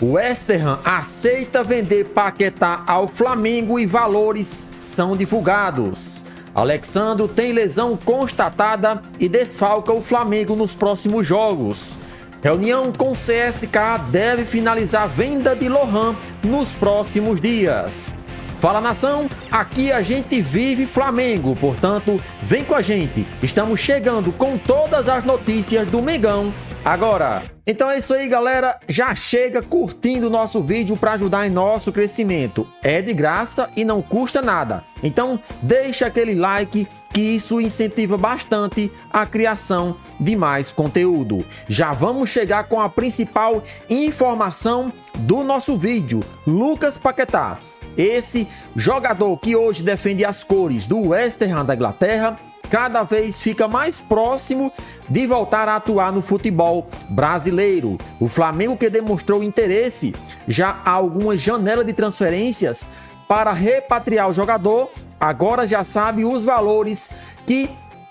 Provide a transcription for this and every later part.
O West Ham aceita vender Paquetá ao Flamengo e valores são divulgados. Alexandro tem lesão constatada e desfalca o Flamengo nos próximos jogos. Reunião com CSKA deve finalizar a venda de Lohan nos próximos dias. Fala nação, aqui a gente vive Flamengo, portanto, vem com a gente. Estamos chegando com todas as notícias do Mengão agora. Então é isso aí, galera, já chega curtindo o nosso vídeo para ajudar em nosso crescimento. É de graça e não custa nada. Então deixa aquele like que isso incentiva bastante a criação de mais conteúdo. Já vamos chegar com a principal informação do nosso vídeo. Lucas Paquetá, esse jogador que hoje defende as cores do West Ham da Inglaterra, cada vez fica mais próximo de voltar a atuar no futebol brasileiro. O Flamengo, que demonstrou interesse já há algumas janelas de transferências para repatriar o jogador, agora já sabe os valores que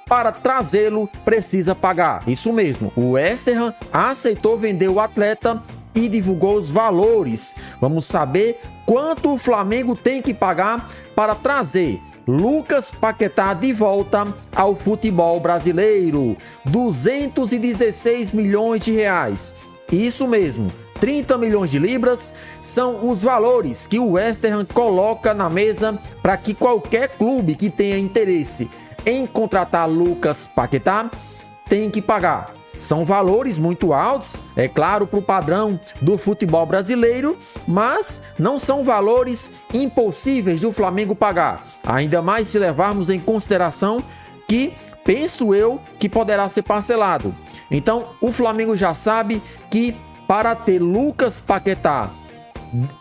para trazê-lo precisa pagar. Isso mesmo, o West Ham aceitou vender o atleta e divulgou os valores. Vamos saber quanto o Flamengo tem que pagar para trazer Lucas Paquetá de volta ao futebol brasileiro. 216 milhões de reais. Isso mesmo, 30 milhões de libras são os valores que o West Ham coloca na mesa para que qualquer clube que tenha interesse em contratar Lucas Paquetá tem que pagar. São valores muito altos, é claro, para o padrão do futebol brasileiro, mas não são valores impossíveis do Flamengo pagar. Ainda mais se levarmos em consideração que, penso eu, que poderá ser parcelado. Então, o Flamengo já sabe que para ter Lucas Paquetá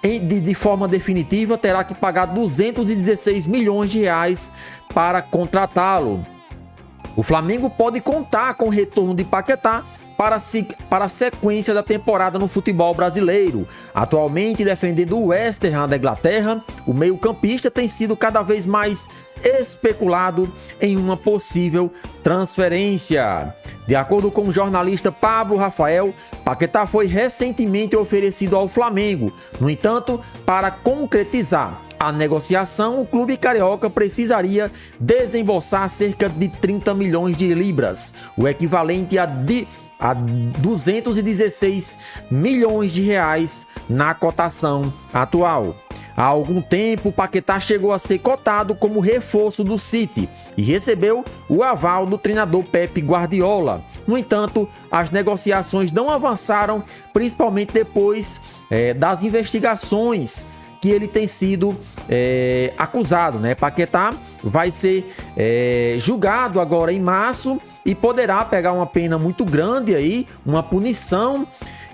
de forma definitiva, terá que pagar 216 milhões de reais para contratá-lo. O Flamengo pode contar com o retorno de Paquetá para a sequência da temporada no futebol brasileiro. Atualmente, defendendo o West Ham da Inglaterra, o meio-campista tem sido cada vez mais especulado em uma possível transferência. De acordo com o jornalista Pablo Rafael, Paquetá foi recentemente oferecido ao Flamengo. No entanto, para concretizar a negociação, o clube carioca precisaria desembolsar cerca de 30 milhões de libras, o equivalente a 216 milhões de reais na cotação atual. Há algum tempo, Paquetá chegou a ser cotado como reforço do City e recebeu o aval do treinador Pep Guardiola. No entanto, as negociações não avançaram, principalmente depois das investigações que ele tem sido acusado, né? Paquetá vai ser julgado agora em março e poderá pegar uma pena muito grande aí, uma punição,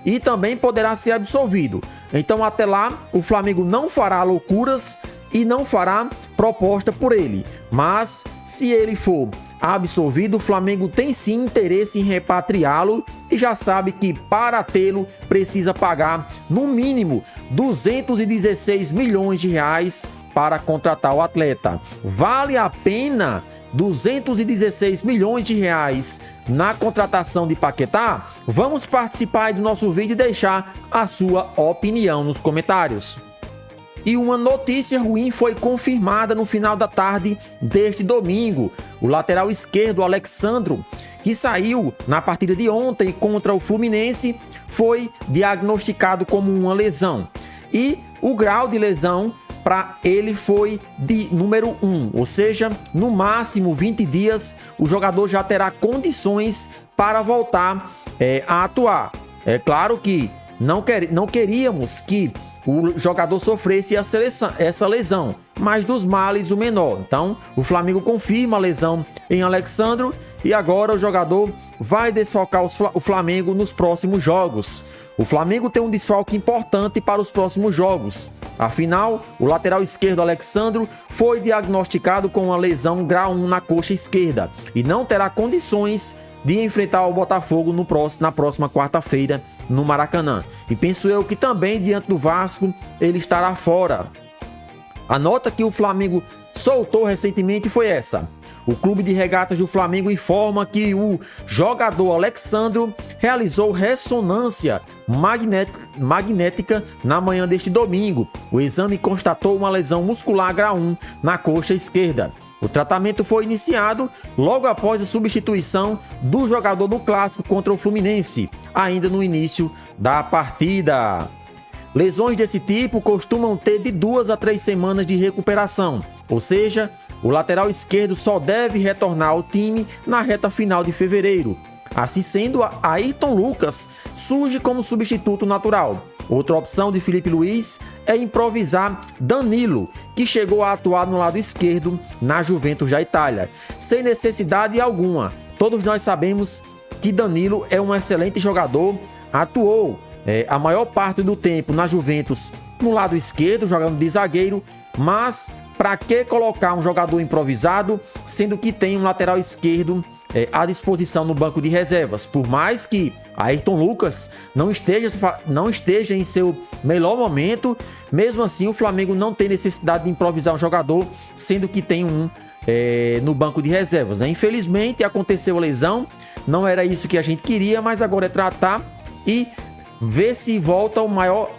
e também poderá ser absolvido. Então, até lá, o Flamengo não fará loucuras e não fará proposta por ele. Mas, se ele for absolvido, o Flamengo tem sim interesse em repatriá-lo e já sabe que para tê-lo precisa pagar no mínimo 216 milhões de reais para contratar o atleta. Vale a pena 216 milhões de reais na contratação de Paquetá? Vamos participar do nosso vídeo e deixar a sua opinião nos comentários. E uma notícia ruim foi confirmada no final da tarde deste domingo. O lateral esquerdo, Alexandro, que saiu na partida de ontem contra o Fluminense, foi diagnosticado como uma lesão. E o grau de lesão para ele foi de número 1, ou seja, no máximo 20 dias o jogador já terá condições para voltar a atuar. É claro que não queríamos que o jogador sofresse essa lesão, mas dos males o menor. Então, o Flamengo confirma a lesão em Alexandro e agora o jogador vai desfalcar o Flamengo nos próximos jogos. O Flamengo tem um desfalque importante para os próximos jogos. Afinal, o lateral esquerdo Alexandro foi diagnosticado com uma lesão grau 1 na coxa esquerda e não terá condições de enfrentar o Botafogo na próxima quarta-feira no Maracanã. E penso eu que também diante do Vasco ele estará fora. A nota que o Flamengo soltou recentemente foi essa: O Clube de Regatas do Flamengo informa que o jogador Alexandro realizou ressonância magnética na manhã deste domingo. O exame constatou uma lesão muscular grau 1 na coxa esquerda. O tratamento foi iniciado logo após a substituição do jogador no clássico contra o Fluminense, ainda no início da partida. Lesões desse tipo costumam ter de 2 a 3 semanas de recuperação, ou seja, o lateral esquerdo só deve retornar ao time na reta final de fevereiro. Assim sendo, Ayrton Lucas surge como substituto natural. Outra opção de Filipe Luís é improvisar Danilo, que chegou a atuar no lado esquerdo na Juventus da Itália, sem necessidade alguma. Todos nós sabemos que Danilo é um excelente jogador, atuou a maior parte do tempo na Juventus no lado esquerdo, jogando de zagueiro, mas para que colocar um jogador improvisado, sendo que tem um lateral esquerdo à disposição no banco de reservas? Por mais que Ayrton Lucas não esteja em seu melhor momento, mesmo assim o Flamengo não tem necessidade de improvisar um jogador, sendo que tem um no banco de reservas, né? Infelizmente aconteceu a lesão, não era isso que a gente queria, mas agora é tratar e ver se volta o maior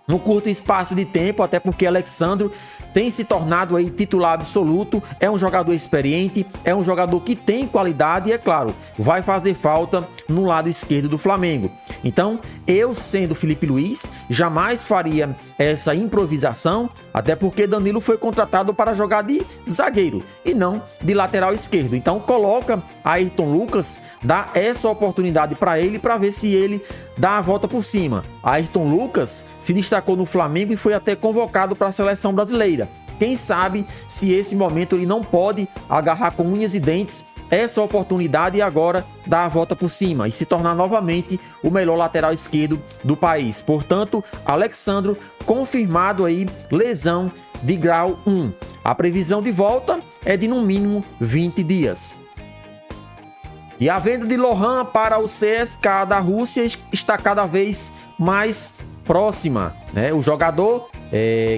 no curto espaço de tempo, até porque Alexandro tem se tornado aí titular absoluto, é um jogador experiente, é um jogador que tem qualidade e, é claro, vai fazer falta no lado esquerdo do Flamengo. Então, eu sendo Filipe Luís, jamais faria essa improvisação, até porque Danilo foi contratado para jogar de zagueiro e não de lateral esquerdo. Então, coloca Ayrton Lucas, dá essa oportunidade para ele, para ver se ele dá a volta por cima. Ayrton Lucas se destacou no Flamengo e foi até convocado para a seleção brasileira. Quem sabe se esse momento ele não pode agarrar com unhas e dentes essa oportunidade e agora dar a volta por cima e se tornar novamente o melhor lateral esquerdo do país. Portanto, Alexandro confirmado aí, lesão de grau 1. A previsão de volta é de no mínimo 20 dias. E a venda de Lohan para o CSKA da Rússia está cada vez mais próxima, né? O jogador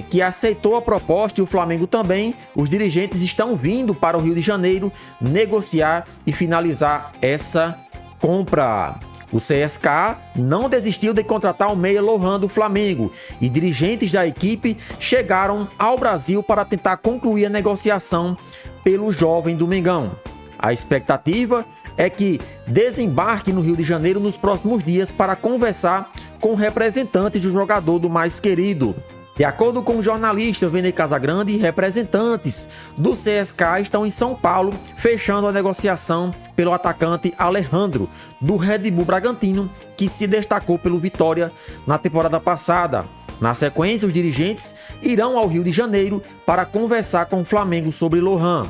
que aceitou a proposta e o Flamengo também, os dirigentes estão vindo para o Rio de Janeiro negociar e finalizar essa compra. O CSKA não desistiu de contratar o meia Lohan do Flamengo e dirigentes da equipe chegaram ao Brasil para tentar concluir a negociação pelo jovem do Mengão. A expectativa é que desembarque no Rio de Janeiro nos próximos dias para conversar com representantes do jogador do mais querido. De acordo com o jornalista Vene Casagrande, representantes do CSKA estão em São Paulo fechando a negociação pelo atacante Alejandro, do Red Bull Bragantino, que se destacou pelo Vitória na temporada passada. Na sequência, os dirigentes irão ao Rio de Janeiro para conversar com o Flamengo sobre Lohan.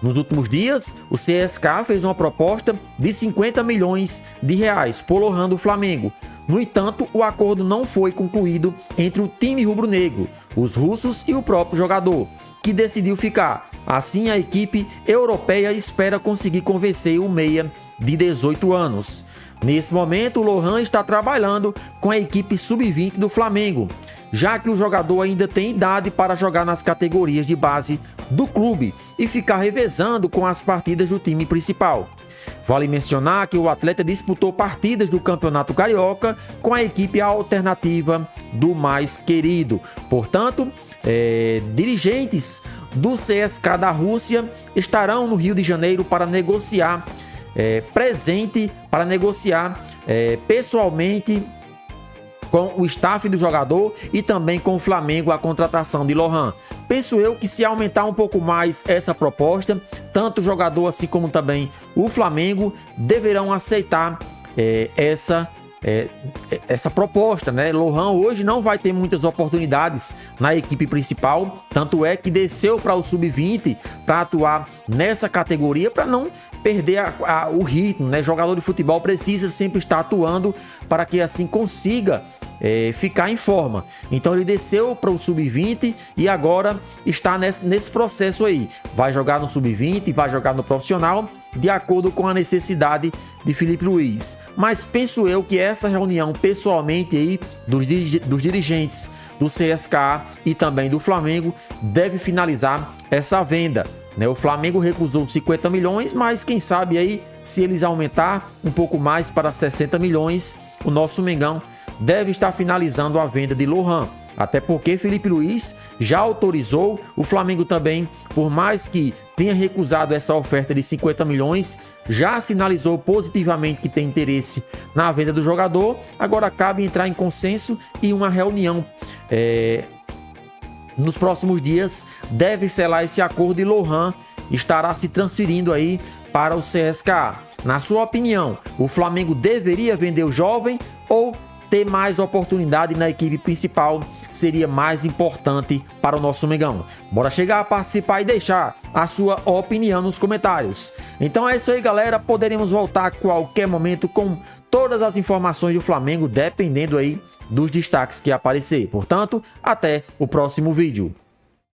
Nos últimos dias, o CSKA fez uma proposta de 50 milhões de reais por Lohan do Flamengo. No entanto, o acordo não foi concluído entre o time rubro-negro, os russos e o próprio jogador, que decidiu ficar. Assim, a equipe europeia espera conseguir convencer o meia de 18 anos. Nesse momento, o Lohan está trabalhando com a equipe sub-20 do Flamengo, já que o jogador ainda tem idade para jogar nas categorias de base do clube e ficar revezando com as partidas do time principal. Vale mencionar que o atleta disputou partidas do Campeonato Carioca com a equipe alternativa do mais querido. Portanto, dirigentes do CSKA da Rússia estarão no Rio de Janeiro para negociar pessoalmente com o staff do jogador e também com o Flamengo a contratação de Lohan. Penso eu que se aumentar um pouco mais essa proposta, tanto o jogador assim como também o Flamengo deverão aceitar essa proposta, né? Lohan hoje não vai ter muitas oportunidades na equipe principal, tanto é que desceu para o sub-20 para atuar nessa categoria para não perder o ritmo, né? Jogador de futebol precisa sempre estar atuando para que assim consiga ficar em forma. Então ele desceu para o sub-20 e agora está nesse processo aí. Vai jogar no sub-20, vai jogar no profissional, de acordo com a necessidade de Filipe Luís. Mas penso eu que essa reunião pessoalmente aí dos dirigentes do CSKA e também do Flamengo deve finalizar essa venda, né? O Flamengo recusou 50 milhões, mas quem sabe aí se eles aumentar um pouco mais para 60 milhões, o nosso Mengão deve estar finalizando a venda de Lohan. Até porque Felipe Luiz já autorizou, o Flamengo também, por mais que tenha recusado essa oferta de 50 milhões, já sinalizou positivamente que tem interesse na venda do jogador. Agora cabe entrar em consenso e uma reunião nos próximos dias deve selar esse acordo e Lohan estará se transferindo aí para o CSKA. Na sua opinião, o Flamengo deveria vender o jovem ou ter mais oportunidade na equipe principal seria mais importante para o nosso Mengão? Bora chegar a participar e deixar a sua opinião nos comentários. Então é isso aí, galera. Poderemos voltar a qualquer momento com todas as informações do Flamengo, dependendo aí dos destaques que aparecer. Portanto, até o próximo vídeo.